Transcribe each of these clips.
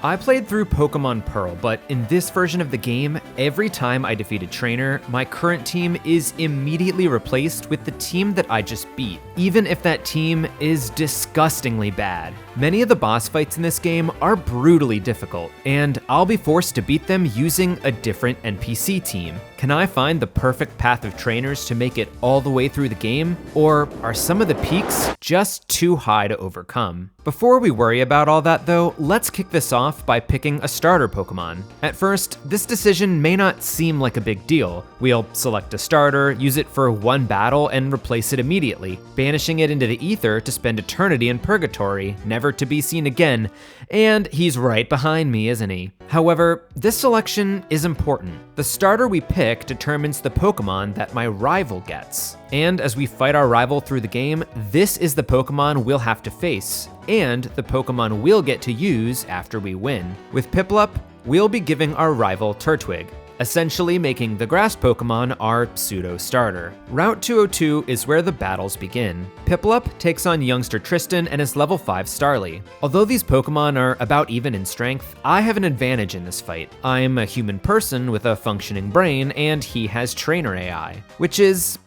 I played through Pokemon Pearl, but in this version of the game, every time I defeat a trainer, my current team is immediately replaced with the team that I just beat, even if that team is disgustingly bad. Many of the boss fights in this game are brutally difficult, and I'll be forced to beat them using a different NPC team. Can I find the perfect path of trainers to make it all the way through the game, or are some of the peaks just too high to overcome? Before we worry about all that though, let's kick this off by picking a starter Pokemon. At first, this decision may not seem like a big deal. We'll select a starter, use it for one battle, and replace it immediately, banishing it into the ether to spend eternity in purgatory, never to be seen again. And he's right behind me, isn't he? However, this selection is important. The starter we pick determines the Pokemon that my rival gets. And as we fight our rival through the game, this is the Pokemon we'll have to face, and the Pokemon we'll get to use after we win. With Piplup, we'll be giving our rival Turtwig, essentially making the grass Pokemon our pseudo-starter. Route 202 is where the battles begin. Piplup takes on youngster Tristan and his level 5 Starly. Although these Pokemon are about even in strength, I have an advantage in this fight. I'm a human person with a functioning brain, and he has trainer AI, which is,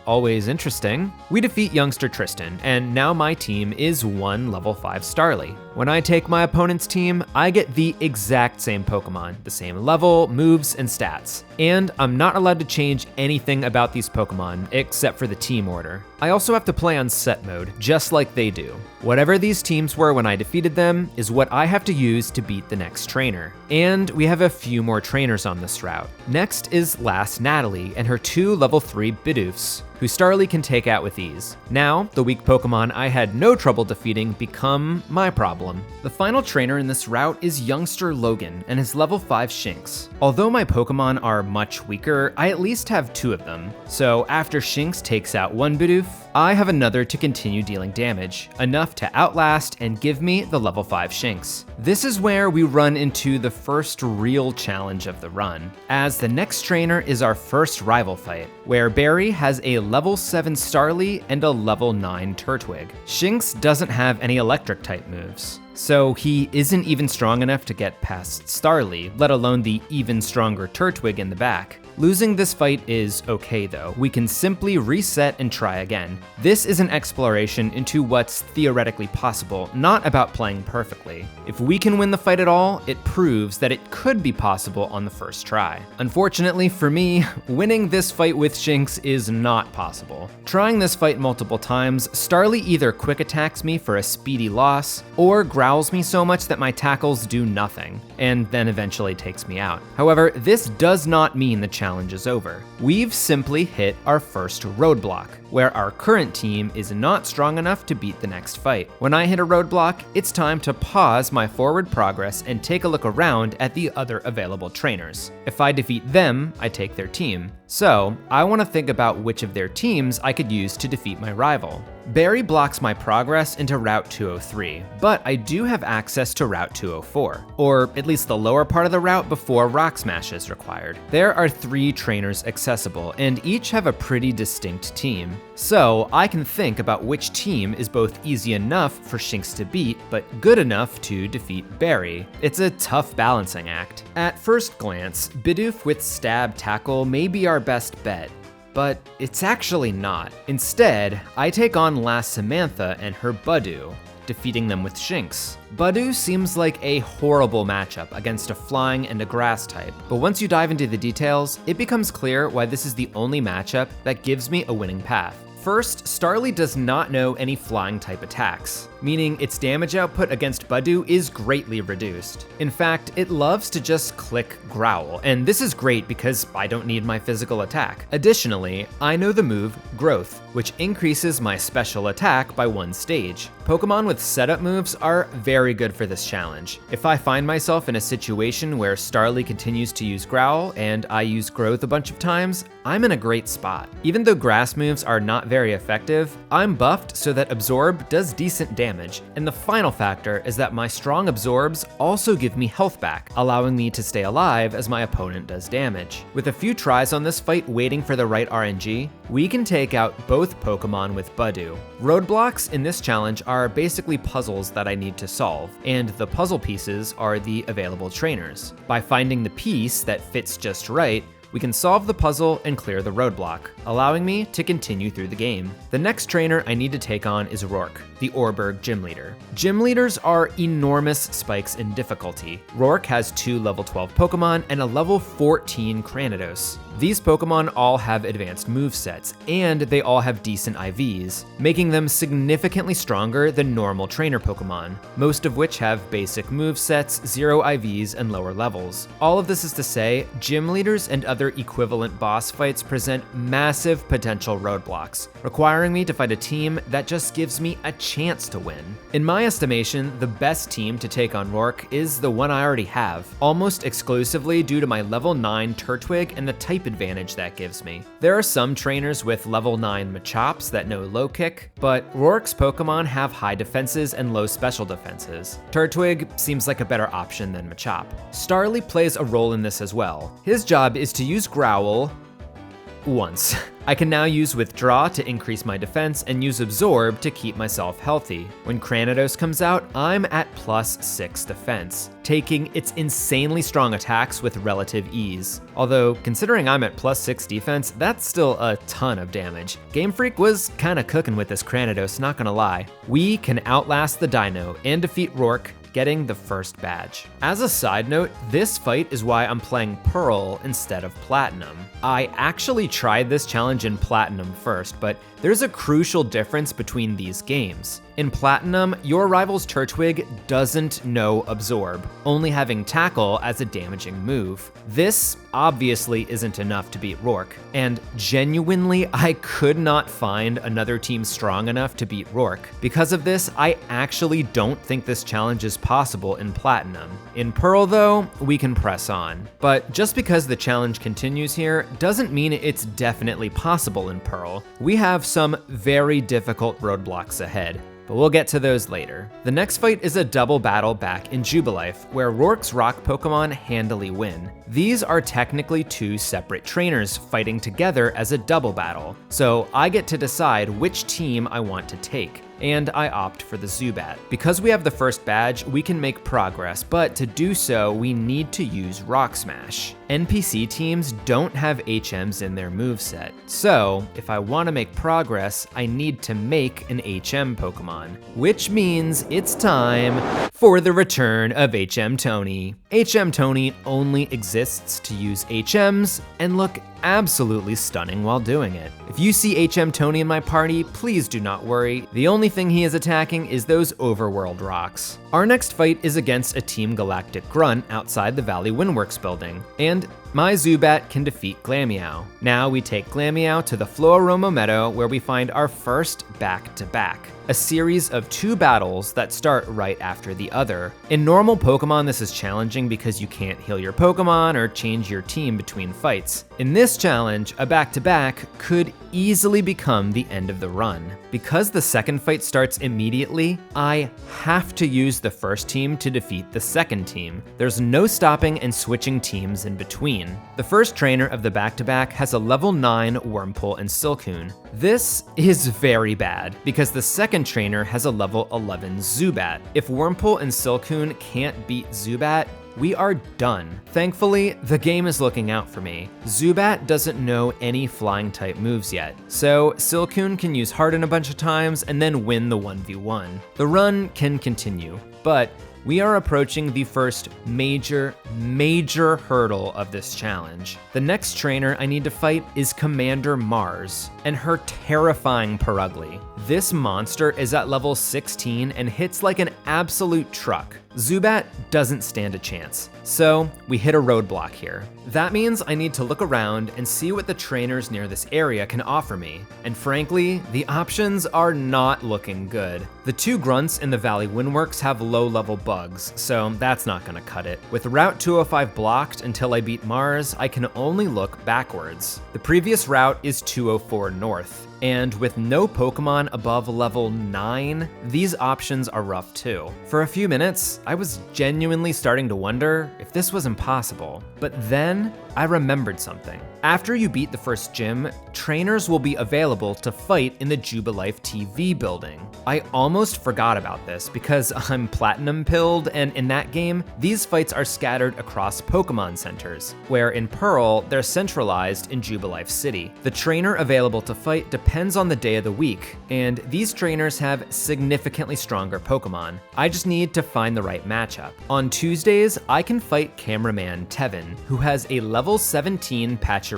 always interesting. We defeat youngster Tristan, and now my team is one level 5 Starly. When I take my opponent's team, I get the exact same Pokemon, the same level, moves, and stats. And I'm not allowed to change anything about these Pokemon except for the team order. I also have to play on set mode, just like they do. Whatever these teams were when I defeated them is what I have to use to beat the next trainer. And we have a few more trainers on this route. Next is Lass Natalie and her 2 level 3 Bidoofs, who Starly can take out with ease. Now, the weak Pokemon I had no trouble defeating become my problem. The final trainer in this route is youngster Logan and his level 5 Shinx. Although my Pokemon are much weaker, I at least have 2 of them. So after Shinx takes out one Bidoof, I have another to continue dealing damage, enough to outlast and give me the level 5 Shinx. This is where we run into the first real challenge of the run, as the next trainer is our first rival fight, where Barry has a level 7 Starly and a level 9 Turtwig. Shinx doesn't have any electric type moves, so he isn't even strong enough to get past Starly, let alone the even stronger Turtwig in the back. Losing this fight is okay though. We can simply reset and try again. This is an exploration into what's theoretically possible, not about playing perfectly. If we can win the fight at all, it proves that it could be possible on the first try. Unfortunately for me, winning this fight with Shinx is not possible. Trying this fight multiple times, Starly either quick attacks me for a speedy loss, or growls me so much that my tackles do nothing, and then eventually takes me out. However, this does not mean the challenge is over. We've simply hit our first roadblock, where our current team is not strong enough to beat the next fight. When I hit a roadblock, it's time to pause my forward progress and take a look around at the other available trainers. If I defeat them, I take their team. So, I want to think about which of their teams I could use to defeat my rival. Barry blocks my progress into Route 203, but I do have access to Route 204, or at least the lower part of the route before Rock Smash is required. There are 3 trainers accessible, and each have a pretty distinct team. So I can think about which team is both easy enough for Shinx to beat, but good enough to defeat Barry. It's a tough balancing act. At first glance, Bidoof with Stab Tackle may be our best bet, but it's actually not. Instead, I take on Lass Samantha and her Budew, defeating them with Shinx. Budew seems like a horrible matchup against a flying and a grass type, but once you dive into the details, it becomes clear why this is the only matchup that gives me a winning path. First, Starly does not know any flying type attacks, meaning its damage output against Budew is greatly reduced. In fact, it loves to just click Growl, and this is great because I don't need my physical attack. Additionally, I know the move Growth, which increases my special attack by 1 stage. Pokemon with setup moves are very good for this challenge. If I find myself in a situation where Starly continues to use Growl and I use Growth a bunch of times, I'm in a great spot. Even though grass moves are not very effective, I'm buffed so that Absorb does decent damage, and the final factor is that my strong Absorbs also give me health back, allowing me to stay alive as my opponent does damage. With a few tries on this fight waiting for the right RNG, we can take out both Pokemon with Budew. Roadblocks in this challenge are are basically puzzles that I need to solve, and the puzzle pieces are the available trainers. By finding the piece that fits just right, we can solve the puzzle and clear the roadblock, allowing me to continue through the game. The next trainer I need to take on is Roark, the Oreburgh Gym Leader. Gym Leaders are enormous spikes in difficulty. Roark has 2 level 12 Pokemon and a level 14 Cranidos. These Pokemon all have advanced movesets, and they all have decent IVs, making them significantly stronger than normal trainer Pokemon, most of which have basic movesets, 0 IVs, and lower levels. All of this is to say, Gym Leaders and other equivalent boss fights present massive potential roadblocks, requiring me to fight a team that just gives me a chance to win. In my estimation, the best team to take on Roark is the one I already have, almost exclusively due to my level 9 Turtwig and the type advantage that gives me. There are some trainers with level 9 Machops that know low kick, but Roark's Pokemon have high defenses and low special defenses. Turtwig seems like a better option than Machop. Starly plays a role in this as well. His job is to use Growl once. I can now use Withdraw to increase my defense and use Absorb to keep myself healthy. When Cranidos comes out, I'm at +6 defense, taking its insanely strong attacks with relative ease. Although, considering I'm at +6 defense, that's still a ton of damage. Game Freak was kinda cooking with this Cranidos, not gonna lie. We can outlast the Dino and defeat Roark, getting the first badge. As a side note, this fight is why I'm playing Pearl instead of Platinum. I actually tried this challenge in Platinum first, but there's a crucial difference between these games. In Platinum, your rival's Turtwig doesn't know Absorb, only having Tackle as a damaging move. This obviously isn't enough to beat Roark, and genuinely, I could not find another team strong enough to beat Roark. Because of this, I actually don't think this challenge is possible in Platinum. In Pearl though, we can press on. But just because the challenge continues here doesn't mean it's definitely possible in Pearl. We have some very difficult roadblocks ahead, but we'll get to those later. The next fight is a double battle back in Jubilife, where Roark's rock Pokemon handily win. These are technically 2 separate trainers fighting together as a double battle, so I get to decide which team I want to take, and I opt for the Zubat. Because we have the first badge, we can make progress, but to do so, we need to use Rock Smash. NPC teams don't have HMs in their moveset, so if I want to make progress, I need to make an HM Pokemon, which means it's time for the return of HM Tony. HM Tony only exists to use HMs and look absolutely stunning while doing it. If you see HM Tony in my party, please do not worry. The only thing he is attacking is those overworld rocks. Our next fight is against a Team Galactic Grunt outside the Valley Windworks building, and my Zubat can defeat Glameow. Now we take Glameow to the Floaroma Meadow, where we find our first back-to-back, a series of 2 battles that start right after the other. In normal Pokemon, this is challenging because you can't heal your Pokemon or change your team between fights. In this challenge, a back-to-back could easily become the end of the run. Because the second fight starts immediately, I have to use the first team to defeat the second team. There's no stopping and switching teams in between. The first trainer of the back-to-back has a level 9 Wurmple and Silcoon. This is very bad, because the second trainer has a level 11 Zubat. If Wurmple and Silcoon can't beat Zubat, we are done. Thankfully, the game is looking out for me. Zubat doesn't know any flying type moves yet, so Silcoon can use Harden a bunch of times and then win the 1v1. The run can continue, but we are approaching the first major hurdle of this challenge. The next trainer I need to fight is Commander Mars and her terrifying Purugly. This monster is at level 16 and hits like an absolute truck. Zubat doesn't stand a chance, so we hit a roadblock here. That means I need to look around and see what the trainers near this area can offer me, and frankly, the options are not looking good. The 2 grunts in the Valley Windworks have low-level bugs, so that's not gonna cut it. With Route 205 blocked until I beat Mars, I can only look backwards. The previous route is 204 north, and with no Pokemon above level 9, these options are rough too. For a few minutes, I was genuinely starting to wonder if this was impossible. But then I remembered something. After you beat the first gym, trainers will be available to fight in the Jubilife TV building. I almost forgot about this because I'm platinum pilled, and in that game, these fights are scattered across Pokemon centers, where in Pearl, they're centralized in Jubilife City. The trainer available to fight depends on the day of the week, and these trainers have significantly stronger Pokemon. I just need to find the right matchup. On Tuesdays, I can fight cameraman Tevin, who has a level 17 Pachirisu.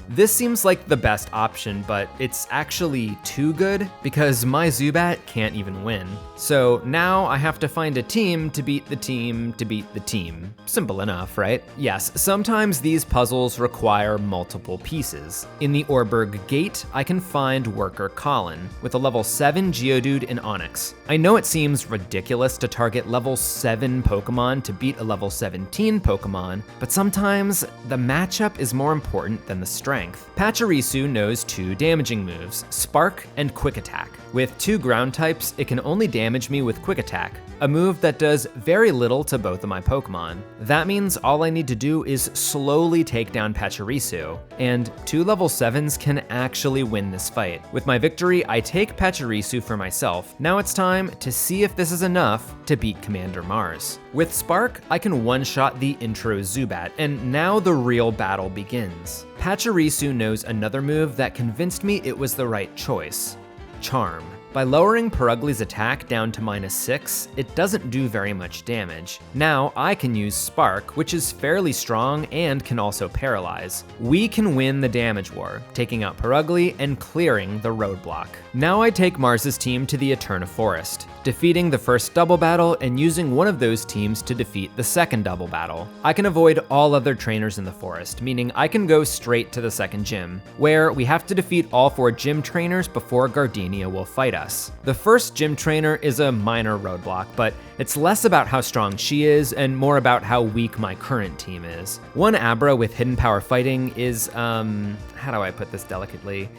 This seems like the best option, but it's actually too good because my Zubat can't even win. So now I have to find a team to beat the team to beat the team. Simple enough, right? Yes, sometimes these puzzles require multiple pieces. In the Orberg Gate, I can find Worker Colin with a level 7 Geodude and Onix. I know it seems ridiculous to target level 7 Pokemon to beat a level 17 Pokemon, but sometimes the matchup is more important than the strength. Pachirisu knows 2 damaging moves, Spark and Quick Attack. With 2 ground types, it can only damage me with Quick Attack, a move that does very little to both of my Pokemon. That means all I need to do is slowly take down Pachirisu, and 2 level 7s can actually win this fight. With my victory, I take Pachirisu for myself. Now it's time to see if this is enough to beat Commander Mars. With Spark, I can one-shot the intro Zubat, and now the real battle begins. Pachirisu knows another move that convinced me it was the right choice: Charm. By lowering Perugli's attack down to -6, it doesn't do very much damage. Now I can use Spark, which is fairly strong and can also paralyze. We can win the damage war, taking out Perugly and clearing the roadblock. Now I take Mars's team to the Eterna Forest, defeating the first double battle and using one of those teams to defeat the second double battle. I can avoid all other trainers in the forest, meaning I can go straight to the second gym, where we have to defeat all 4 gym trainers before Gardenia will fight us. The first gym trainer is a minor roadblock, but it's less about how strong she is and more about how weak my current team is. One Abra with hidden power fighting is, how do I put this delicately?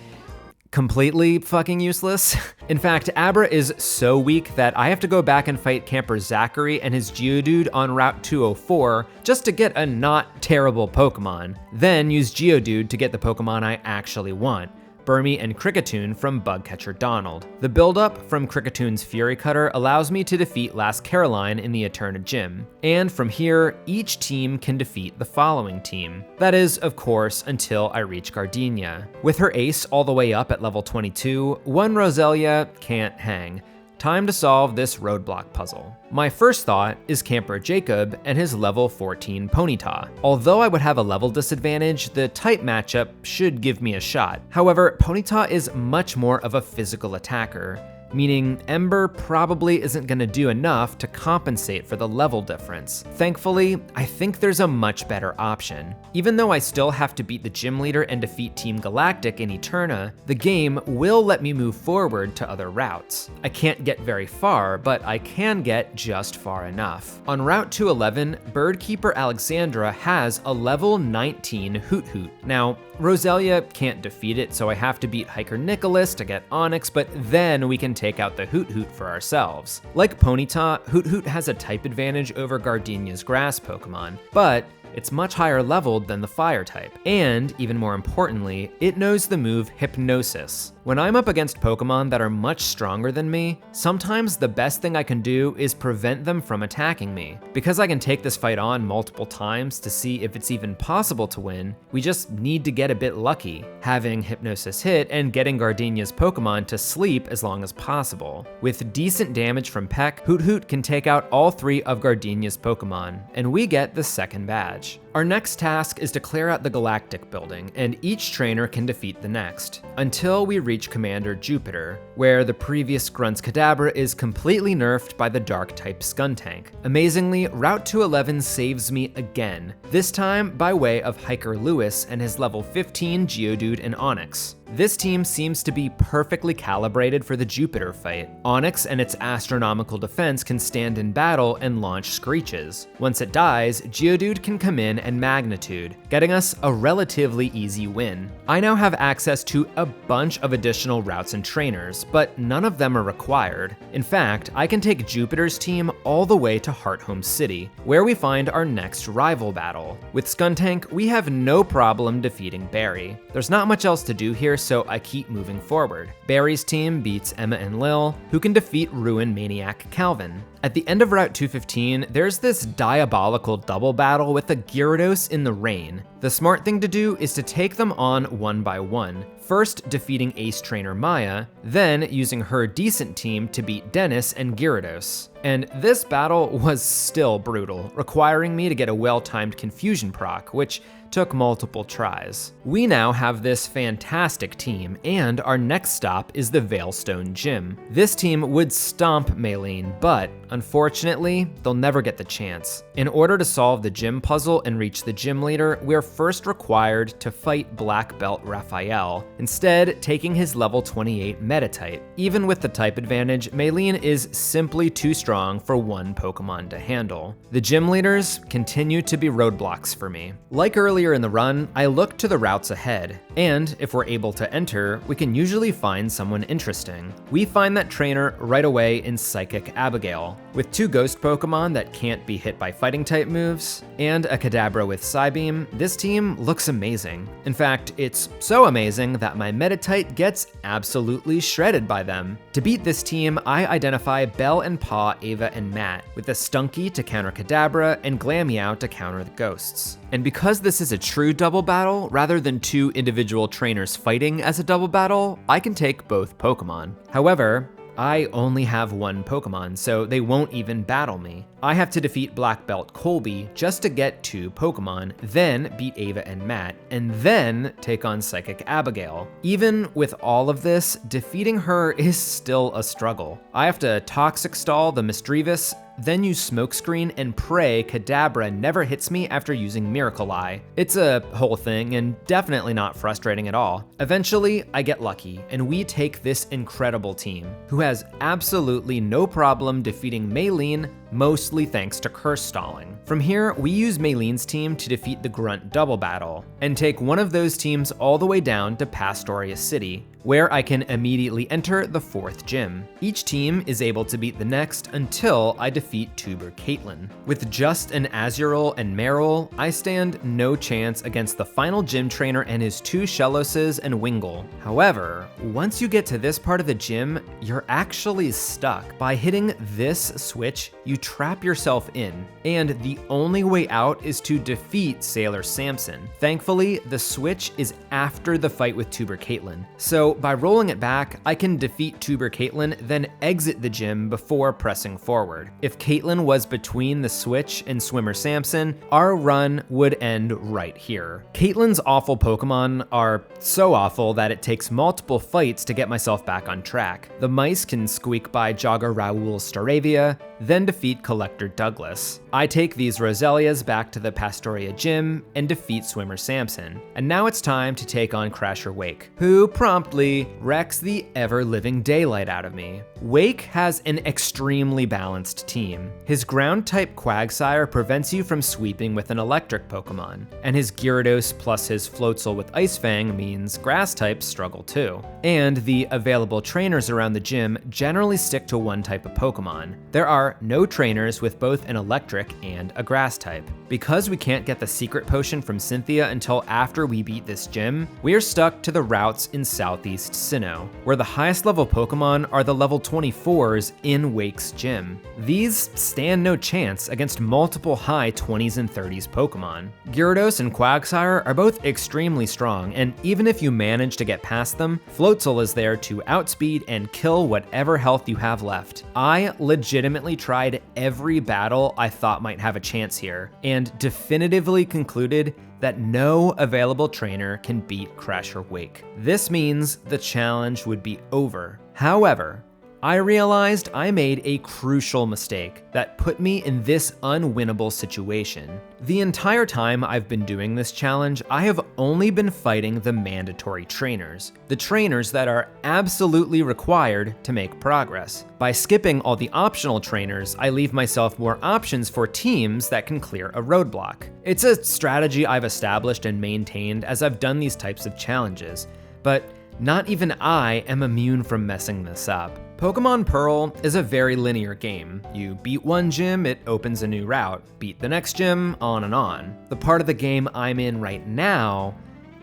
Completely fucking useless. In fact, Abra is so weak that I have to go back and fight Camper Zachary and his Geodude on Route 204 just to get a not terrible Pokemon, then use Geodude to get the Pokemon I actually want: Burmy and Kricketune from Bugcatcher Donald. The buildup from Kricketoone's Fury Cutter allows me to defeat Last Caroline in the Eterna Gym, and from here, each team can defeat the following team. That is, of course, until I reach Gardenia. With her ace all the way up at level 22, one Roselia can't hang. Time to solve this roadblock puzzle. My first thought is Camper Jacob and his level 14 Ponyta. Although I would have a level disadvantage, the type matchup should give me a shot. However, Ponyta is much more of a physical attacker, meaning Ember probably isn't gonna do enough to compensate for the level difference. Thankfully, I think there's a much better option. Even though I still have to beat the gym leader and defeat Team Galactic in Eterna, the game will let me move forward to other routes. I can't get very far, but I can get just far enough. On Route 211, Birdkeeper Alexandra has a level 19 Hoot Hoot. Now, Roselia can't defeat it, so I have to beat Hiker Nicholas to get Onix, but then we can take out the Hoot Hoot for ourselves. Like Ponyta, Hoot Hoot has a type advantage over Gardenia's grass Pokemon, but it's much higher leveled than the fire type. And, even more importantly, it knows the move Hypnosis. When I'm up against Pokemon that are much stronger than me, sometimes the best thing I can do is prevent them from attacking me. Because I can take this fight on multiple times to see if it's even possible to win, we just need to get a bit lucky, having Hypnosis hit and getting Gardenia's Pokemon to sleep as long as possible. With decent damage from Peck, Hoot Hoot can take out all 3 of Gardenia's Pokemon, and we get the second badge. Our next task is to clear out the Galactic building, and each trainer can defeat the next, until we reach Commander Jupiter, where the previous Grunts Kadabra is completely nerfed by the Dark-type Skuntank. Amazingly, Route 211 saves me again, this time by way of Hiker Lewis and his level 15 Geodude and Onix. This team seems to be perfectly calibrated for the Jupiter fight. Onyx and its astronomical defense can stand in battle and launch screeches. Once it dies, Geodude can come in and magnitude, getting us a relatively easy win. I now have access to a bunch of additional routes and trainers, but none of them are required. In fact, I can take Jupiter's team all the way to Hearthome City, where we find our next rival battle. With Skuntank, we have no problem defeating Barry. There's not much else to do here, so I keep moving forward. Barry's team beats Emma and Lil, who can defeat Ruin Maniac Calvin. At the end of Route 215, there's this diabolical double battle with a Gyarados in the rain. The smart thing to do is to take them on one by one, first defeating Ace Trainer Maya, then using her decent team to beat Dennis and Gyarados. And this battle was still brutal, requiring me to get a well-timed confusion proc, which took multiple tries. We now have this fantastic team, and our next stop is the Veilstone Gym. This team would stomp Maylene, but unfortunately, they'll never get the chance. In order to solve the gym puzzle and reach the gym leader, we're first required to fight Black Belt Raphael, instead taking his level 28 Meta-type. Even with the type advantage, Maylene is simply too strong for one Pokemon to handle. The gym leaders continue to be roadblocks for me. Like earlier in the run, I look to the routes ahead, and if we're able to enter, we can usually find someone interesting. We find that trainer right away in Psychic Abigail. With two ghost Pokemon that can't be hit by fighting type moves, and a Kadabra with Psybeam, this team looks amazing. In fact, it's so amazing that my Meta-type gets absolutely shredded by them. To beat this team, I identify Bell and Pa, Ava, and Matt, with a Stunky to counter Kadabra and Glameow to counter the ghosts. And because this is a true double battle, rather than two individual trainers fighting as a double battle, I can take both Pokemon. However, I only have one Pokemon, so they won't even battle me. I have to defeat Black Belt Colby just to get two Pokemon, then beat Ava and Matt, and then take on Psychic Abigail. Even with all of this, defeating her is still a struggle. I have to Toxic Stall the Misdreavus, then use Smokescreen and pray Kadabra never hits me after using Miracle Eye. It's a whole thing and definitely not frustrating at all. Eventually, I get lucky and we take this incredible team, who has absolutely no problem defeating Maylene, mostly thanks to curse stalling. From here, we use Maylene's team to defeat the Grunt double battle, and take one of those teams all the way down to Pastoria City, where I can immediately enter the fourth gym. Each team is able to beat the next until I defeat Tuber Caitlyn. With just an Azurill and Marill, I stand no chance against the final gym trainer and his two Shelloses and Wingull. However, once you get to this part of the gym, you're actually stuck. By hitting this switch, you trap yourself in, and the only way out is to defeat Sailor Samson. Thankfully, the switch is after the fight with Tuber Caitlyn, so by rolling it back, I can defeat Tuber Caitlyn, then exit the gym before pressing forward. If Caitlyn was between the switch and Swimmer Samson, our run would end right here. Caitlyn's awful Pokemon are so awful that it takes multiple fights to get myself back on track. The mice can squeak by Jogger Raoul's Staravia, then defeat Collector Douglas. I take these Roselias back to the Pastoria gym and defeat Swimmer Samson. And now it's time to take on Crasher Wake, who promptly wrecks the ever-living daylight out of me. Wake has an extremely balanced team. His ground-type Quagsire prevents you from sweeping with an electric Pokemon, and his Gyarados plus his Floatzel with Ice Fang means grass types struggle too. And the available trainers around the gym generally stick to one type of Pokemon. There are no trainers with both an electric and a grass type. Because we can't get the secret potion from Cynthia until after we beat this gym, we are stuck to the routes in Southeast Sinnoh, where the highest level Pokemon are the level 24s in Wake's gym. These stand no chance against multiple high 20s and 30s Pokemon. Gyarados and Quagsire are both extremely strong, and even if you manage to get past them, Floatzel is there to outspeed and kill whatever health you have left. I legitimately tried every battle I thought might have a chance here, and definitively concluded that no available trainer can beat Crasher Wake. This means the challenge would be over. However, I realized I made a crucial mistake that put me in this unwinnable situation. The entire time I've been doing this challenge, I have only been fighting the mandatory trainers, the trainers that are absolutely required to make progress. By skipping all the optional trainers, I leave myself more options for teams that can clear a roadblock. It's a strategy I've established and maintained as I've done these types of challenges, but not even I am immune from messing this up. Pokemon Pearl is a very linear game. You beat one gym, it opens a new route. Beat the next gym, on and on. The part of the game I'm in right now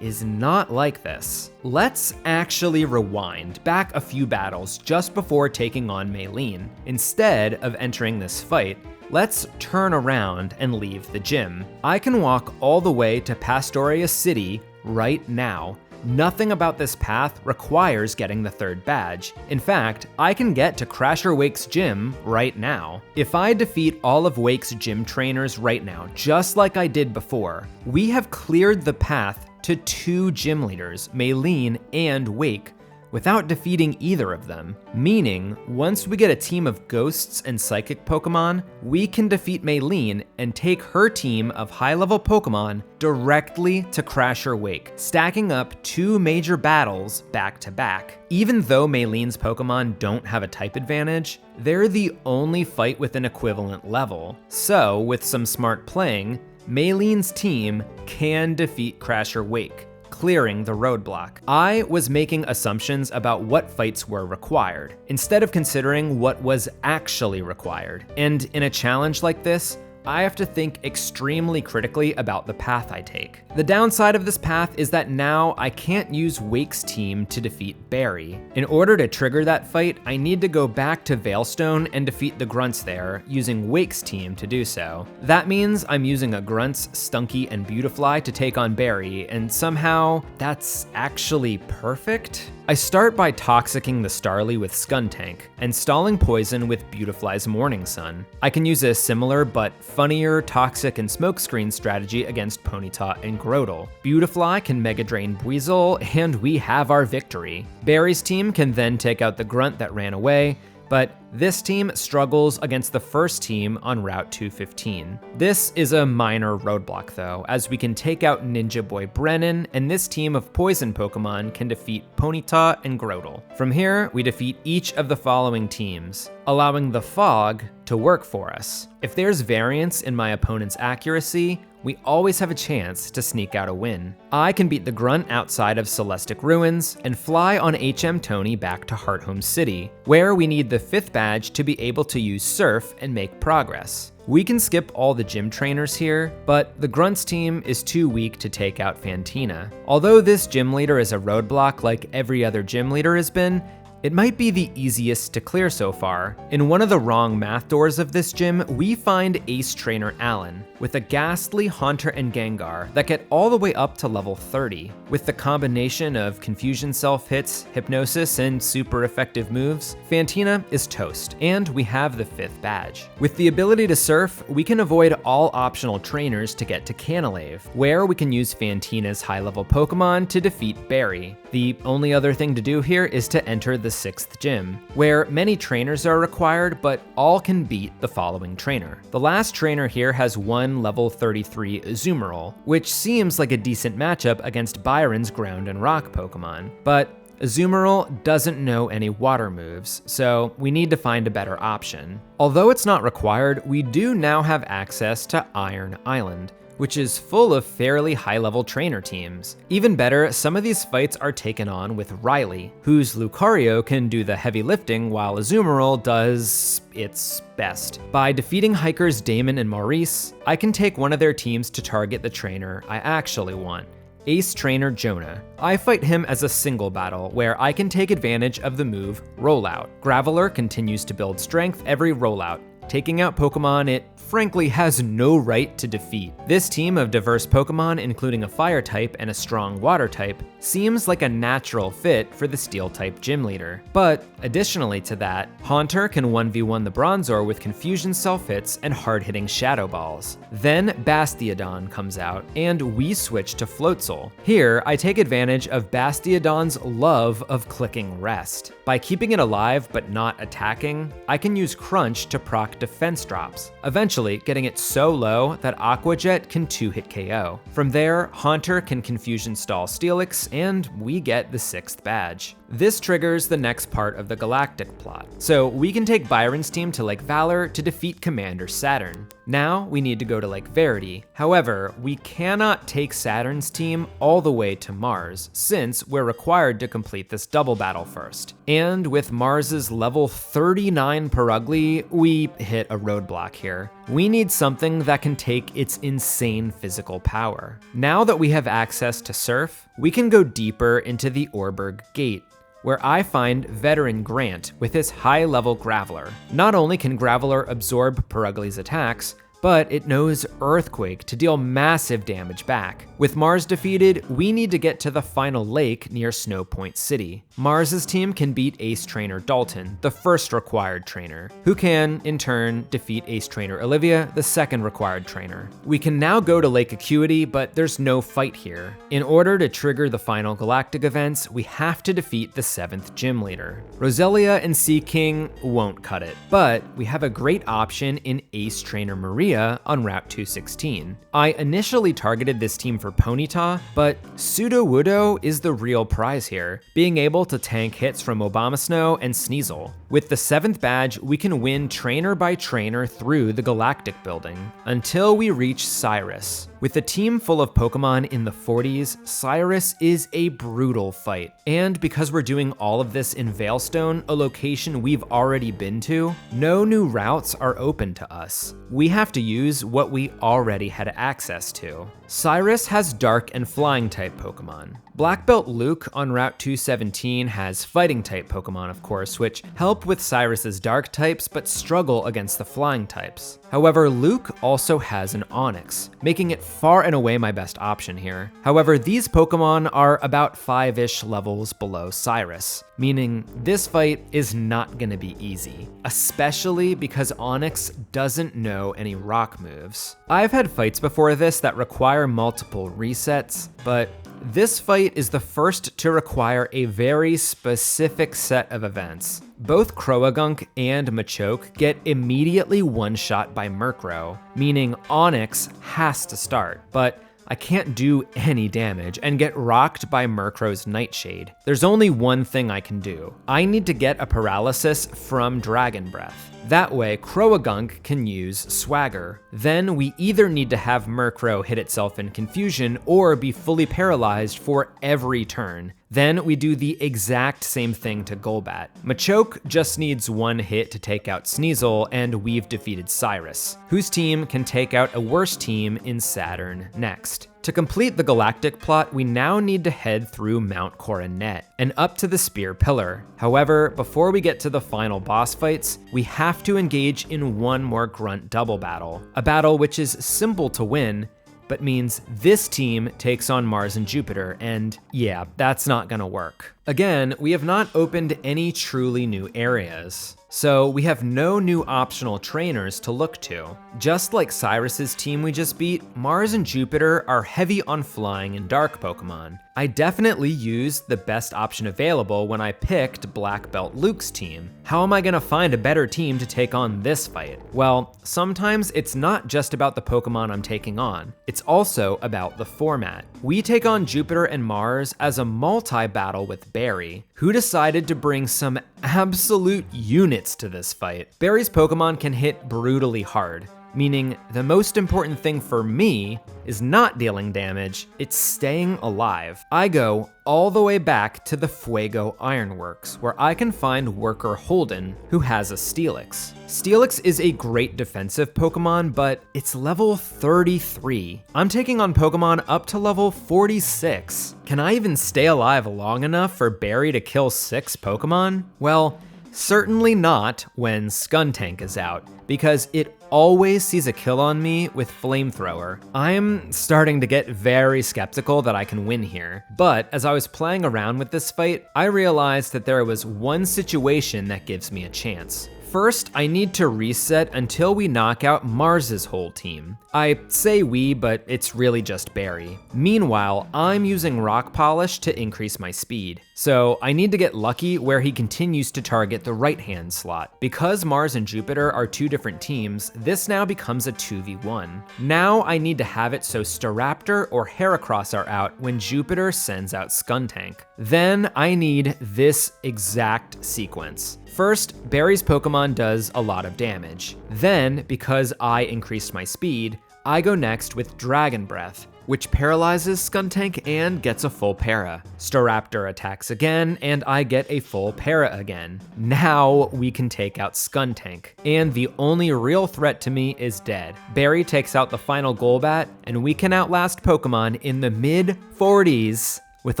is not like this. Let's actually rewind back a few battles just before taking on Maylene. Instead of entering this fight, let's turn around and leave the gym. I can walk all the way to Pastoria City right now. Nothing about this path requires getting the third badge. In fact, I can get to Crasher Wake's gym right now. If I defeat all of Wake's gym trainers right now, just like I did before, we have cleared the path to 2 gym leaders, Maylene and Wake, without defeating either of them. Meaning, once we get a team of ghosts and psychic Pokemon, we can defeat Maylene and take her team of high-level Pokemon directly to Crasher Wake, stacking up 2 major battles back to back. Even though Maylene's Pokemon don't have a type advantage, they're the only fight with an equivalent level. So, with some smart playing, Maylene's team can defeat Crasher Wake, clearing the roadblock. I was making assumptions about what fights were required, instead of considering what was actually required. And in a challenge like this, I have to think extremely critically about the path I take. The downside of this path is that now I can't use Wake's team to defeat Barry. In order to trigger that fight, I need to go back to Veilstone and defeat the Grunts there, using Wake's team to do so. That means I'm using a Grunts, Stunky, and Beautifly to take on Barry, and somehow that's actually perfect? I start by toxicking the Starly with Skuntank, and stalling Poison with Beautifly's Morning Sun. I can use a similar but funnier Toxic and Smokescreen strategy against Ponyta and Grotle. Beautifly can Mega Drain Buizel, and we have our victory. Barry's team can then take out the Grunt that ran away, but this team struggles against the first team on Route 215. This is a minor roadblock though, as we can take out Ninja Boy Brennan, and this team of poison Pokemon can defeat Ponyta and Grotle. From here, we defeat each of the following teams, allowing the Fog to work for us. If there's variance in my opponent's accuracy, we always have a chance to sneak out a win. I can beat the Grunt outside of Celestic Ruins and fly on HM Tony back to Hearthome City, where we need the 5th badge to be able to use Surf and make progress. We can skip all the gym trainers here, but the Grunts team is too weak to take out Fantina. Although this gym leader is a roadblock like every other gym leader has been, it might be the easiest to clear so far. In one of the wrong math doors of this gym, we find Ace Trainer Alan, with a Ghastly, Haunter, and Gengar that get all the way up to level 30. With the combination of Confusion self-hits, Hypnosis, and super effective moves, Fantina is toast, and we have the 5th badge. With the ability to Surf, we can avoid all optional trainers to get to Canalave, where we can use Fantina's high-level Pokemon to defeat Barry. The only other thing to do here is to enter the 6th gym, where many trainers are required, but all can beat the following trainer. The last trainer here has one level 33 Azumarill, which seems like a decent matchup against Byron's ground and rock Pokemon, but Azumarill doesn't know any water moves, so we need to find a better option. Although it's not required, we do now have access to Iron Island, which is full of fairly high-level trainer teams. Even better, some of these fights are taken on with Riley, whose Lucario can do the heavy lifting while Azumarill does its best. By defeating Hikers Damon and Maurice, I can take one of their teams to target the trainer I actually want, Ace Trainer Jonah. I fight him as a single battle, where I can take advantage of the move Rollout. Graveler continues to build strength every rollout, taking out Pokemon it frankly has no right to defeat. This team of diverse Pokemon, including a fire type and a strong water type, seems like a natural fit for the steel type gym leader. But additionally to that, Haunter can 1v1 the Bronzor with Confusion self-hits and hard-hitting Shadow Balls. Then Bastiodon comes out, and we switch to Floatzel. Here, I take advantage of Bastiodon's love of clicking rest. By keeping it alive but not attacking, I can use Crunch to proc defense drops, eventually getting it so low that Aqua Jet can 2-hit KO. From there, Haunter can Confusion stall Steelix, and we get the 6th badge. This triggers the next part of the Galactic plot, so we can take Byron's team to Lake Valor to defeat Commander Saturn. Now we need to go to Lake Verity. However, we cannot take Saturn's team all the way to Mars, since we're required to complete this double battle first. And with Mars's level 39 Purugly, we hit a roadblock here. We need something that can take its insane physical power. Now that we have access to Surf, we can go deeper into the Orberg Gate, where I find Veteran Grant with his high-level Graveler. Not only can Graveler absorb Purugly's attacks, but it knows Earthquake to deal massive damage back. With Mars defeated, we need to get to the final lake near Snow Point City. Mars's team can beat Ace Trainer Dalton, the first required trainer, who can, in turn, defeat Ace Trainer Olivia, the second required trainer. We can now go to Lake Acuity, but there's no fight here. In order to trigger the final galactic events, we have to defeat the 7th gym leader. Roselia and Seaking won't cut it, but we have a great option in Ace Trainer Maria on Route 216. I initially targeted this team for Ponyta, but Sudowoodo is the real prize here, being able to tank hits from Abomasnow and Sneasel. With the 7th badge, we can win trainer by trainer through the Galactic Building, until we reach Cyrus. With a team full of Pokemon in the 40s, Cyrus is a brutal fight. And because we're doing all of this in Veilstone, a location we've already been to, no new routes are open to us. We have to use what we already had access to. Cyrus has Dark and Flying type Pokemon. Black Belt Luke on Route 217 has Fighting type Pokemon, of course, which help with Cyrus's Dark types but struggle against the Flying types. However, Luke also has an Onix, making it far and away my best option here. However, these Pokemon are about 5-ish levels below Cyrus, meaning this fight is not gonna be easy, especially because Onix doesn't know any rock moves. I've had fights before this that require multiple resets, but this fight is the first to require a very specific set of events. Both Croagunk and Machoke get immediately one-shot by Murkrow, meaning Onix has to start, but I can't do any damage and get rocked by Murkrow's Nightshade. There's only one thing I can do. I need to get a paralysis from Dragon Breath. That way, Croagunk can use Swagger. Then we either need to have Murkrow hit itself in Confusion or be fully paralyzed for every turn. Then we do the exact same thing to Golbat. Machoke just needs one hit to take out Sneasel, and we've defeated Cyrus, whose team can take out a worse team in Saturn next. To complete the Galactic plot, we now need to head through Mount Coronet and up to the Spear Pillar. However, before we get to the final boss fights, we have to engage in one more Grunt double battle, a battle which is simple to win, but means this team takes on Mars and Jupiter, and yeah, that's not gonna work. Again, we have not opened any truly new areas, so we have no new optional trainers to look to. Just like Cyrus's team we just beat, Mars and Jupiter are heavy on flying and dark Pokemon. I definitely used the best option available when I picked Black Belt Luke's team. How am I gonna find a better team to take on this fight? Well, sometimes it's not just about the Pokemon I'm taking on, it's also about the format. We take on Jupiter and Mars as a multi-battle with Barry, who decided to bring some absolute units to this fight. Barry's Pokemon can hit brutally hard, meaning the most important thing for me is not dealing damage, it's staying alive. I go all the way back to the Fuego Ironworks, where I can find Worker Holden, who has a Steelix. Steelix is a great defensive Pokemon, but it's level 33. I'm taking on Pokemon up to level 46. Can I even stay alive long enough for Barry to kill 6 Pokemon? Well, Certainly not when Skuntank is out, because it always sees a kill on me with Flamethrower. I'm starting to get very skeptical that I can win here, but as I was playing around with this fight, I realized that there was one situation that gives me a chance. First, I need to reset until we knock out Mars's whole team. I say we, but it's really just Barry. Meanwhile, I'm using Rock Polish to increase my speed. So I need to get lucky where he continues to target the right-hand slot. Because Mars and Jupiter are two different teams, this now becomes a 2v1. Now I need to have it so Staraptor or Heracross are out when Jupiter sends out Skuntank. Then I need this exact sequence. First, Barry's Pokemon does a lot of damage. Then, because I increased my speed, I go next with Dragon Breath, which paralyzes Skuntank and gets a full para. Staraptor attacks again, and I get a full para again. Now we can take out Skuntank, and the only real threat to me is dead. Barry takes out the final Golbat, and we can outlast Pokemon in the mid-40s with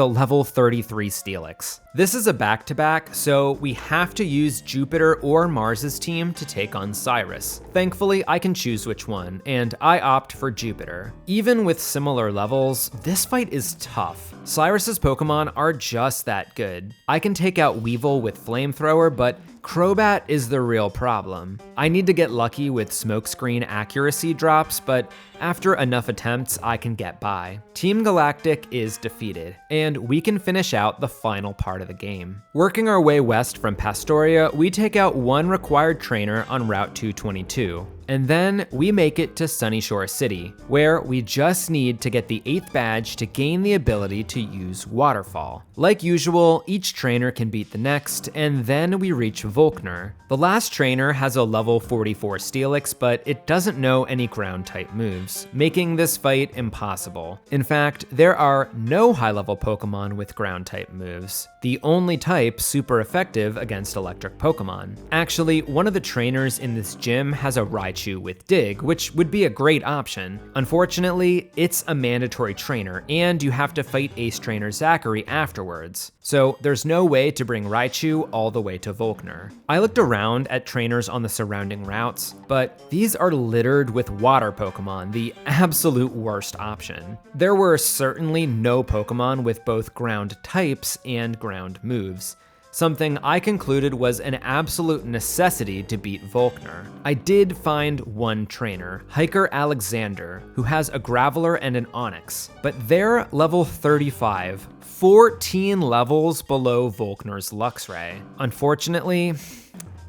a level 33 Steelix. This is a back-to-back, so we have to use Jupiter or Mars's team to take on Cyrus. Thankfully, I can choose which one, and I opt for Jupiter. Even with similar levels, this fight is tough. Cyrus's Pokemon are just that good. I can take out Weevil with Flamethrower, but Crobat is the real problem. I need to get lucky with Smokescreen accuracy drops, but after enough attempts, I can get by. Team Galactic is defeated, and we can finish out the final part of the game. Working our way west from Pastoria, we take out one required trainer on Route 222. And then we make it to Sunyshore City, where we just need to get the 8th badge to gain the ability to use Waterfall. Like usual, each trainer can beat the next, and then we reach Volkner. The last trainer has a level 44 Steelix, but it doesn't know any ground-type moves, making this fight impossible. In fact, there are no high-level Pokemon with ground-type moves, the only type super effective against electric Pokemon. Actually, one of the trainers in this gym has a Raichu with Dig, which would be a great option. Unfortunately, it's a mandatory trainer, and you have to fight Ace Trainer Zachary afterwards. So there's no way to bring Raichu all the way to Volkner. I looked around at trainers on the surrounding routes, but these are littered with water Pokemon, the absolute worst option. There were certainly no Pokemon with both ground types and ground moves, something I concluded was an absolute necessity to beat Volkner. I did find one trainer, Hiker Alexander, who has a Graveler and an Onix, but they're level 35, 14 levels below Volkner's Luxray. Unfortunately,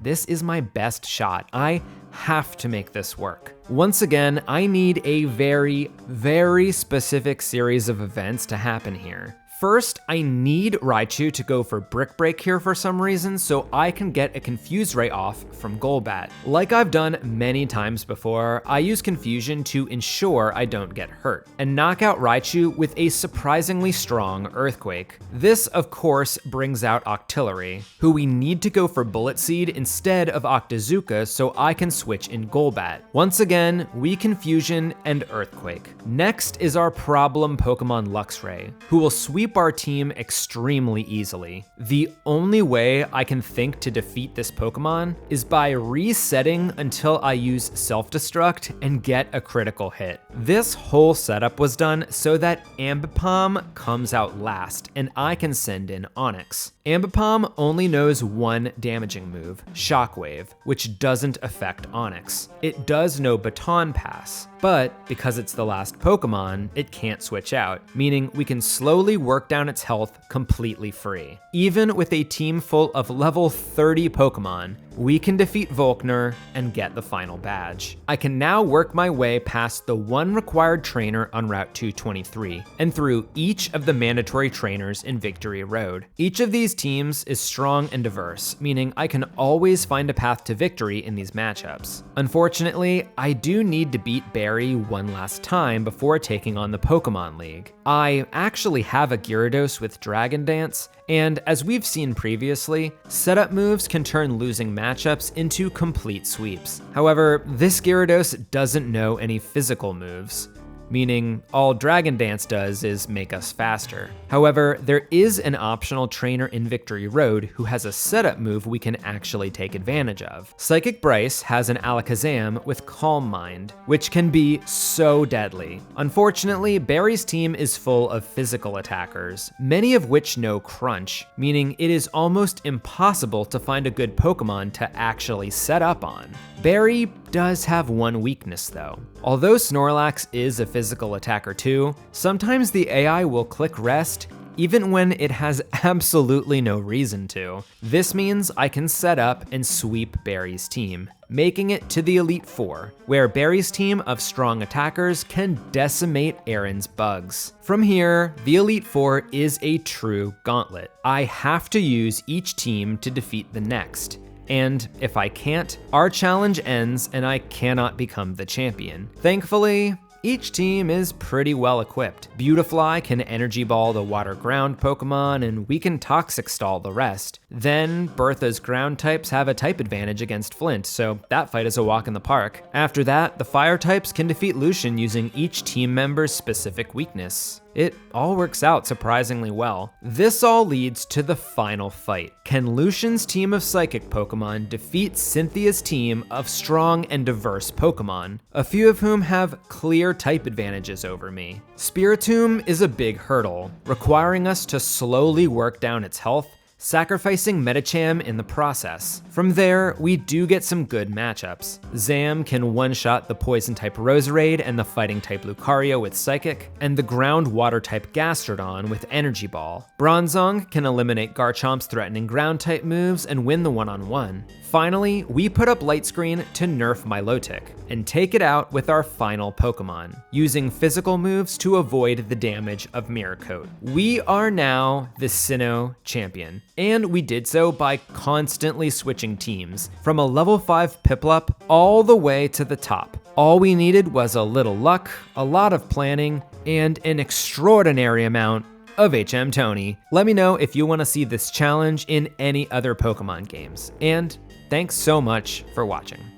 this is my best shot. I have to make this work. Once again, I need a very, very specific series of events to happen here. First, I need Raichu to go for Brick Break here for some reason so I can get a Confuse Ray off from Golbat. Like I've done many times before, I use Confusion to ensure I don't get hurt, and knock out Raichu with a surprisingly strong Earthquake. This, of course, brings out Octillery, who we need to go for Bullet Seed instead of Octazooka so I can switch in Golbat. Once again, we Confusion and Earthquake. Next is our problem Pokemon Luxray, who will sweep our team extremely easily. The only way I can think to defeat this Pokemon is by resetting until I use Self-Destruct and get a critical hit. This whole setup was done so that Ambipom comes out last and I can send in Onix. Ambipom only knows one damaging move, Shockwave, which doesn't affect Onix. It does know Baton Pass, but because it's the last Pokemon, it can't switch out, meaning we can slowly work down its health completely free. Even with a team full of level 30 Pokemon, we can defeat Volkner and get the final badge. I can now work my way past the one required trainer on Route 223 and through each of the mandatory trainers in Victory Road. Each of these teams is strong and diverse, meaning I can always find a path to victory in these matchups. Unfortunately, I do need to beat Barry one last time before taking on the Pokemon League. I actually have a Gyarados with Dragon Dance, and as we've seen previously, setup moves can turn losing matchups into complete sweeps. However, this Gyarados doesn't know any physical moves. meaning all Dragon Dance does is make us faster. However, there is an optional trainer in Victory Road who has a setup move we can actually take advantage of. Psychic Bryce has an Alakazam with Calm Mind, which can be so deadly. Unfortunately, Barry's team is full of physical attackers, many of which know Crunch, meaning it is almost impossible to find a good Pokemon to actually set up on. Barry does have one weakness though. Although Snorlax is a physical attacker too, sometimes the AI will click rest even when it has absolutely no reason to. This means I can set up and sweep Barry's team, making it to the Elite Four, where Barry's team of strong attackers can decimate Aaron's bugs. From here, the Elite Four is a true gauntlet. I have to use each team to defeat the next. And if I can't, our challenge ends and I cannot become the champion. Thankfully, each team is pretty well equipped. Beautifly can Energy Ball the Water Ground Pokemon, and we can Toxic Stall the rest. Then, Bertha's ground types have a type advantage against Flint, so that fight is a walk in the park. After that, the fire types can defeat Lucian using each team member's specific weakness. It all works out surprisingly well. This all leads to the final fight. Can Lucian's team of Psychic Pokemon defeat Cynthia's team of strong and diverse Pokemon, a few of whom have clear type advantages over me? Spiritomb is a big hurdle, requiring us to slowly work down its health, sacrificing Medicham in the process. From there, we do get some good matchups. Zam can one-shot the Poison-type Roserade and the Fighting-type Lucario with Psychic, and the Ground-Water-type Gastrodon with Energy Ball. Bronzong can eliminate Garchomp's threatening Ground-type moves and win the one-on-one. Finally, we put up Light Screen to nerf Milotic, and take it out with our final Pokemon, using physical moves to avoid the damage of Mirror Coat. We are now the Sinnoh champion, and we did so by constantly switching teams, from a level 5 Piplup all the way to the top. All we needed was a little luck, a lot of planning, and an extraordinary amount of HM Tony. Let me know if you want to see this challenge in any other Pokemon games, and thanks so much for watching.